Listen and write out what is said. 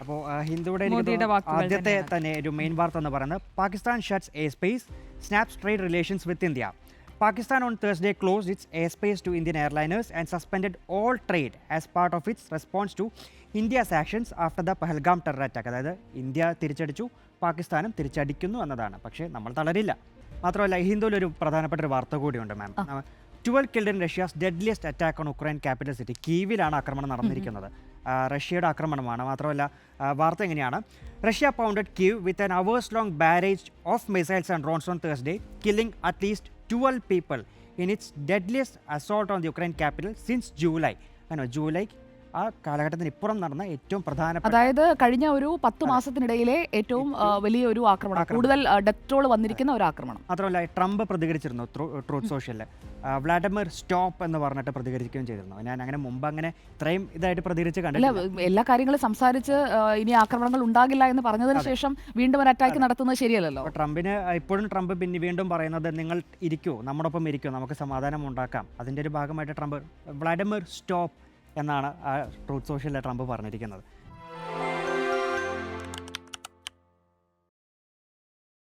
അപ്പോൾ ഹിന്ദുവിടെ എനിക്ക് മോദിയുടെ തോന്നുന്നു വാക്കുകൾ ആദ്യത്തെ തന്നെയാണ്. തന്നെ ഒരു മെയിൻ വാർത്ത എന്ന് പറയുന്നത് Pakistan shuts air space snaps trade relations with India. Pakistan on Thursday closed its airspace to Indian airliners and suspended all trade as part of its response to India's actions after the Pahalgam terror attack. അതായത് India തിരിച്ചടിച്ചു, പാകിസ്ഥാനും തിരിച്ചടിക്കുന്നു എന്നതാണ്. പക്ഷേ നമ്മൾ തളരില്ല. മാത്രമല്ല ഹിന്ദുവിൽ ഒരു പ്രധാനപ്പെട്ട ഒരു വാർത്ത കൂടിയുണ്ട് മാം. 12 killed in Russia's deadliest attack on Ukraine capital city. കീവിലാണ് ആക്രമണം നടന്നിരിക്കുന്നത്. റഷ്യയുടെ ആക്രമണമാണ്. മാത്രമല്ല വാർത്ത എങ്ങനെയാണ്, Russia pounded Kyiv with an hours long barrage of missiles and drones on Thursday, killing at least 12 people in its deadliest assault on the Ukraine capital since July. July ആ കാലഘട്ടത്തിന് ഇപ്പുറം നടന്ന ഏറ്റവും പ്രധാനപ്പെട്ട, അതായത് കഴിഞ്ഞ ഒരു 10 മാസത്തിനിടയിലെ ഏറ്റവും വലിയൊരു ആക്രമണം, കൂടുതൽ ഡെത്ത് ടോൾ വന്നിരിക്കുന്ന ഒരു ആക്രമണം. മാത്രമല്ല ട്രംപ് പ്രതികരിച്ചിരുന്നു ട്രൂത്ത് സോഷ്യലിൽ. വ്ളാഡിമിർ സ്റ്റോപ്പ് എന്ന് പറഞ്ഞിട്ട് പ്രതികരിക്കുകയും ചെയ്തിരുന്നു. ഞാൻ അങ്ങനെ മുമ്പ് അങ്ങനെ ഇത്രയും ഇതായിട്ട് പ്രതികരിച്ച് അല്ല, കണ്ടില്ല. എല്ലാ കാര്യങ്ങളും സംസാരിച്ച് ഇനി ആക്രമണങ്ങൾ ഉണ്ടാകില്ല എന്ന് പറഞ്ഞതിന് ശേഷം വീണ്ടും ഒരു അറ്റാക്ക് നടത്തുന്നത് ശരിയല്ലല്ലോ. ട്രംപിന് ഇപ്പോഴും ട്രംപ് വീണ്ടും പറയുന്നത് നിങ്ങൾ ഇരിക്കൂ, നമ്മോടൊപ്പം ഇരിക്കൂ, നമുക്ക് സമാധാനം ഉണ്ടാക്കാം. അതിൻ്റെ ഒരു ഭാഗമായിട്ട് ട്രംപ് വ്ളാഡിമിർ സ്റ്റോപ്പ് എന്നാണ് ട്രൂത്ത് സോഷ്യലിലെ ട്രംപ് പറഞ്ഞിരിക്കുന്നത്.